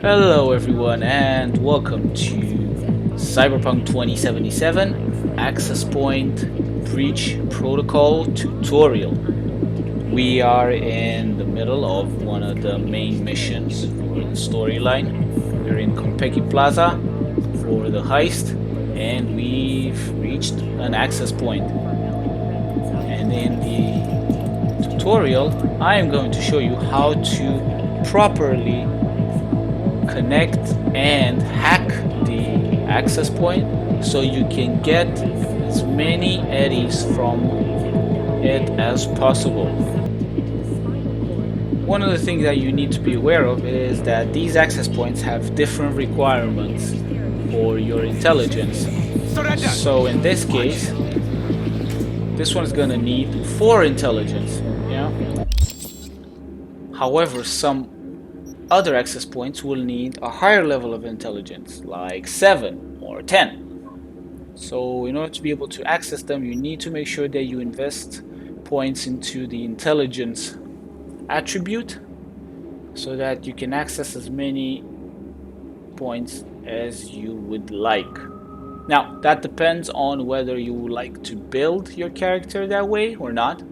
Hello everyone and welcome to Cyberpunk 2077 Access Point Breach Protocol Tutorial. We are in the middle of one of the main missions for the storyline. We're in Konpeki Plaza for the heist and we've reached an access point. And in the tutorial I am going to show you how to properly connect and hack the access point so you can get as many eddies from it as possible. One of the things that you need to be aware of is that these access points have different requirements for your intelligence. So in this case, this one's gonna need 4 intelligence, yeah? However, some other access points will need a higher level of intelligence, like 7 or 10. So in order to be able to access them, you need to make sure that you invest points into the intelligence attribute so that you can access as many points as you would like. Now, that depends on whether you would like to build your character that way or not.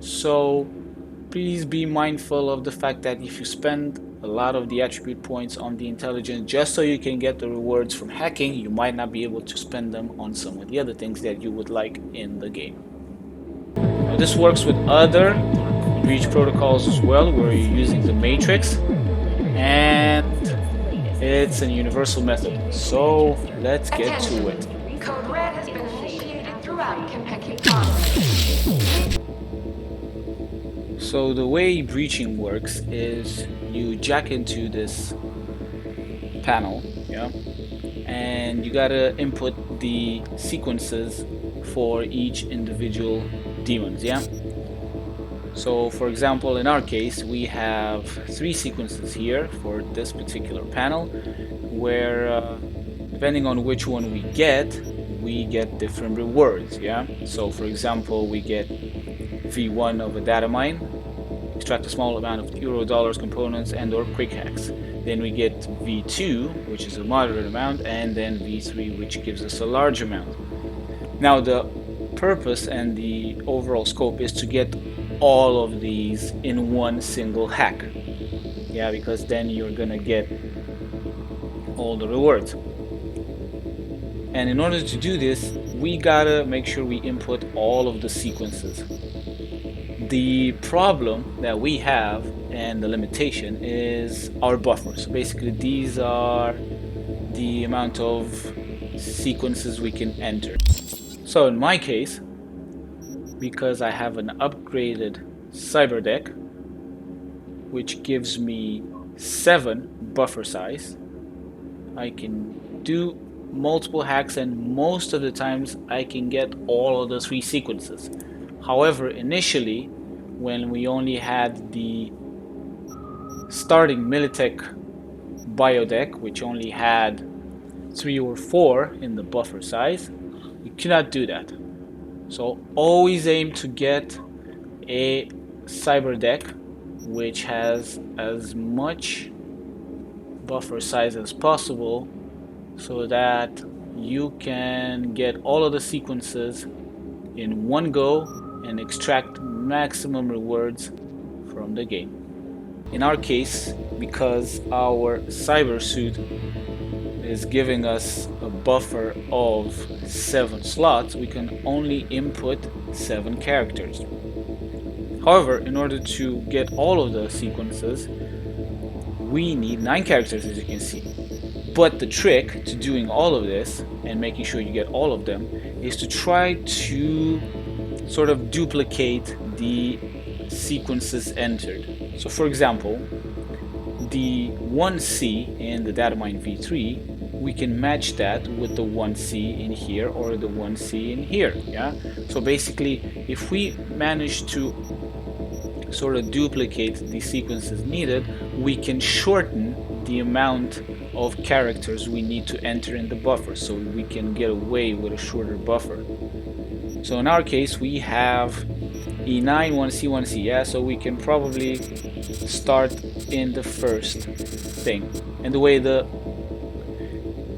So please be mindful of the fact that if you spend a lot of the attribute points on the intelligence just so you can get the rewards from hacking, you might not be able to spend them on some of the other things that you would like in the game. Now, this works with other breach protocols as well, where you're using the matrix, and it's a universal method. So let's get to it. Code red has been initiated throughout Konpeki Plaza. So the way breaching works is you jack into this panel, yeah, and you gotta input the sequences for each individual demons, yeah. So for example, in our case, we have 3 sequences here for this particular panel, where depending on which one we get different rewards, yeah. So for example, we get V1 of a datamine, extract a small amount of Euro-dollars components and or quick hacks. Then we get V2, which is a moderate amount, and then V3, which gives us a large amount. Now the purpose and the overall scope is to get all of these in one single hack. Yeah, because then you're gonna get all the rewards. And in order to do this, we gotta make sure we input all of the sequences. The problem that we have and the limitation is our buffer. So basically these are the amount of sequences we can enter. So in my case, because I have an upgraded cyber deck, which gives me 7 buffer size, I can do multiple hacks, and most of the times I can get all of the 3 sequences. However, initially, when we only had the starting Militech bio deck, which only had 3 or 4 in the buffer size, you cannot do that. So always aim to get a cyber deck which has as much buffer size as possible so that you can get all of the sequences in one go and extract maximum rewards from the game. In our case, because our cyber suit is giving us a buffer of 7 slots, we can only input 7 characters. However, in order to get all of the sequences, we need 9 characters, as you can see. But the trick to doing all of this and making sure you get all of them is to try to sort of duplicate the sequences entered. So for example, the 1C in the datamine V3, we can match that with the 1C in here or the 1C in here, yeah? So basically, if we manage to sort of duplicate the sequences needed, we can shorten the amount of characters we need to enter in the buffer, so we can get away with a shorter buffer. So in our case, we have E9, 1C, 1C, yeah? So we can probably start in the first thing. And the way the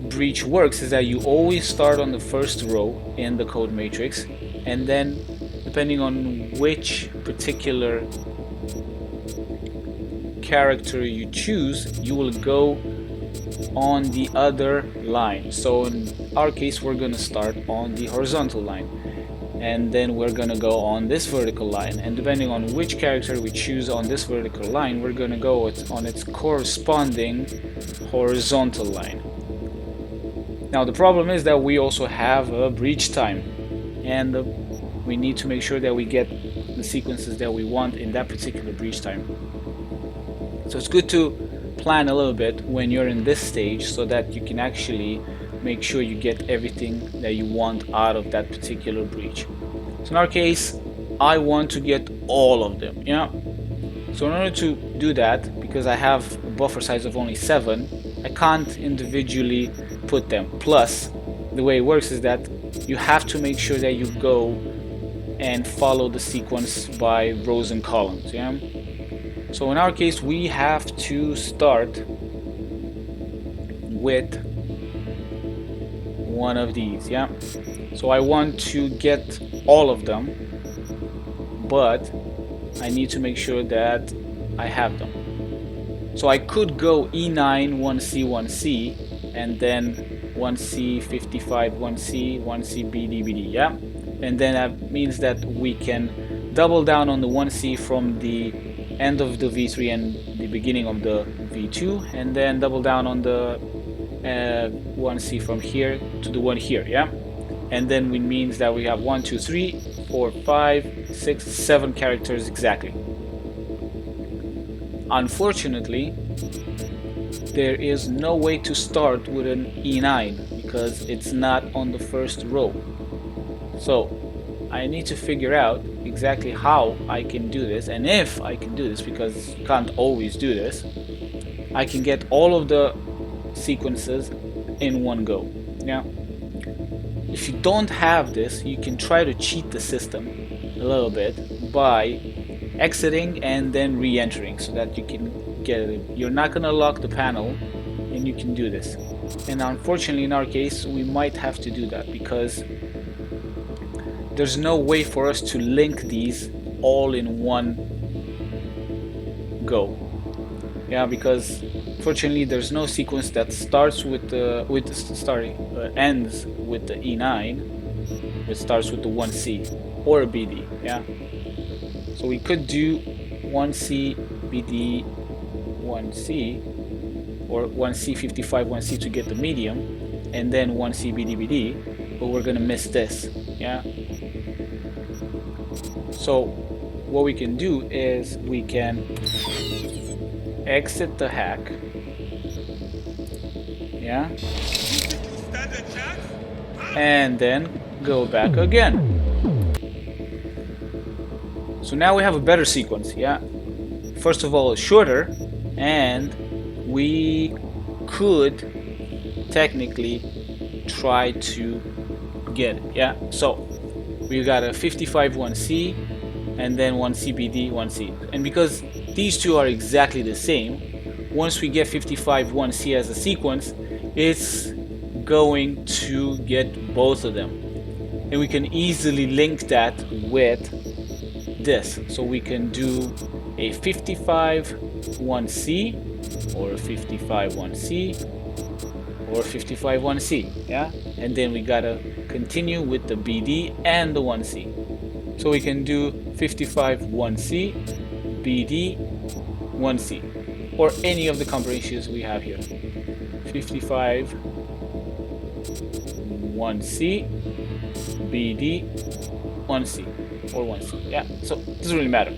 breach works is that you always start on the first row in the code matrix, and then depending on which particular character you choose, you will go on the other line. So in our case, we're gonna start on the horizontal line, and then we're gonna go on this vertical line, and depending on which character we choose on this vertical line, we're gonna go on its corresponding horizontal line. Now the problem is that we also have a breach time, and we need to make sure that we get the sequences that we want in that particular breach time. So it's good to plan a little bit when you're in this stage so that you can actually make sure you get everything that you want out of that particular breach. So in our case, I want to get all of them, yeah? So in order to do that, because I have a buffer size of only 7, I can't individually put them. Plus, the way it works is that you have to make sure that you go and follow the sequence by rows and columns, yeah? So in our case, we have to start with one of these, yeah? So I want to get all of them, but I need to make sure that I have them. So I could go E9, 1C, 1C, and then 1C, 55, 1C, 1C, BD, BD, yeah? And then that means that we can double down on the 1C from the end of the V3 and the beginning of the V2, and then double down on the 1C from here to the one here, yeah? And then it means that we have 1, 2, 3, 4, 5, 6, 7 characters exactly. Unfortunately, there is no way to start with an E9 because it's not on the first row. So I need to figure out exactly how I can do this, and if I can do this, because you can't always do this, I can get all of the sequences in one go. Yeah. If you don't have this, you can try to cheat the system a little bit by exiting and then re-entering so that you can get it. You're not gonna lock the panel, and you can do this. And unfortunately, in our case, we might have to do that because there's no way for us to link these all in one go. Yeah, because fortunately there's no sequence that starts with the ends with the E9. It starts with the 1C or a BD. Yeah. So we could do 1C, BD, 1C, or 1C, 55, 1C to get the medium, and then 1C, BD, BD, but we're gonna miss this. Yeah. So what we can do is we can exit the hack, yeah, and then go back again. So now we have a better sequence, yeah. First of all, it's shorter, and we could technically try to get it, yeah. So we got a 55 1C, and then 1C BD, 1C. And because these two are exactly the same, once we get 55 1C as a sequence, it's going to get both of them. And we can easily link that with this. So we can do a 55 1C, or a 55 1C, or 55 1C, yeah? And then we gotta continue with the BD and the 1C. So we can do 55 1C, BD, 1C, or any of the combinations we have here. 55 1C, BD, 1C, or 1C. Yeah, so it doesn't really matter.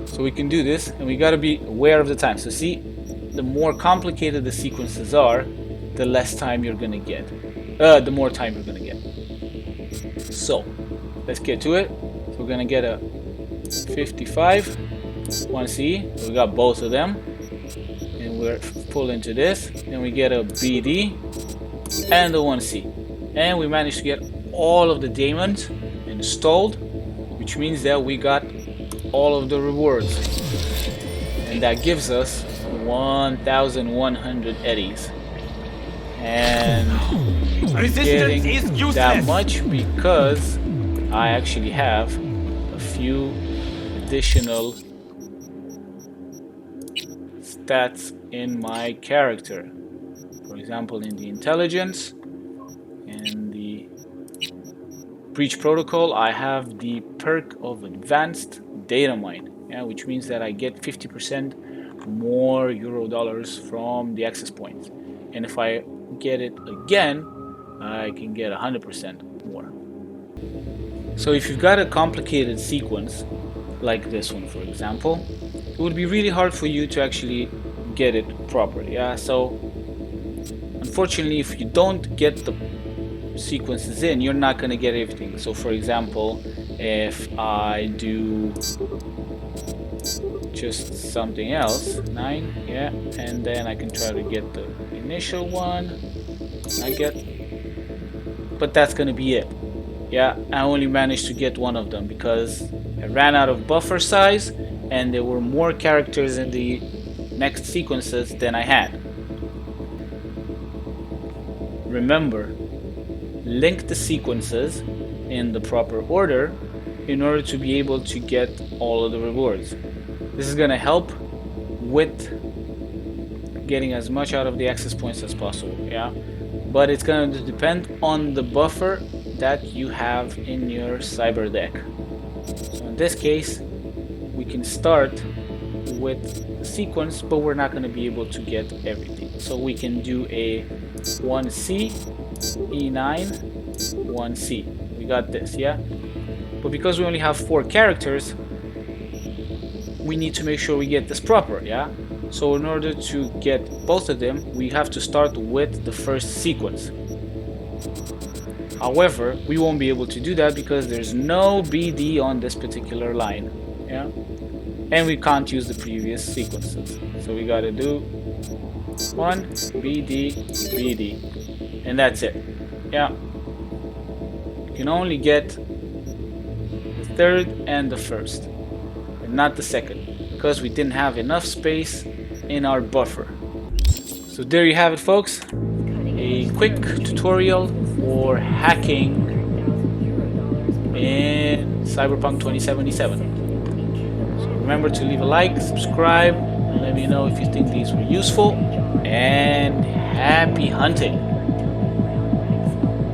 So we can do this, and we gotta be aware of the time. So see, the more complicated the sequences are, the less time you're gonna get. The more time you're gonna get. So let's get to it. So we're gonna get a 55 1C. We got both of them, and we're pull into this. Then we get a BD and a 1C, and we managed to get all of the daemons installed. We which means that we got all of the rewards, and that gives us 1,100 eddies. And I'm getting that much because I actually have a few additional stats in my character. For example, in the intelligence and the breach protocol, I have the perk of advanced datamine, yeah, which means that I get 50% more euro dollars from the access points. And if I get it again, I can get 100% more. So if you've got a complicated sequence, like this one for example, it would be really hard for you to actually get it properly. Yeah, so unfortunately, if you don't get the sequences in, you're not going to get everything. So for example, if I do just something else, 9, yeah, and then I can try to get the initial one, I get, but that's going to be it. Yeah, I only managed to get one of them because I ran out of buffer size and there were more characters in the next sequences than I had. Remember, link the sequences in the proper order in order to be able to get all of the rewards. This is going to help with getting as much out of the access points as possible, yeah? But it's going to depend on the buffer that you have in your cyber deck. So in this case, we can start with a sequence, but we're not going to be able to get everything. So we can do a 1C, E9, 1C. We got this, yeah? But because we only have 4 characters, we need to make sure we get this proper, yeah? So in order to get both of them, we have to start with the first sequence. However, we won't be able to do that because there's no BD on this particular line, yeah? And we can't use the previous sequences. So we gotta do 1, BD, BD, and that's it, yeah? You can only get the third and the first, and not the second, because we didn't have enough space in our buffer. So there you have it, folks. A quick tutorial for hacking in Cyberpunk 2077. So remember to leave a like, subscribe, and let me know if you think these were useful, and happy hunting!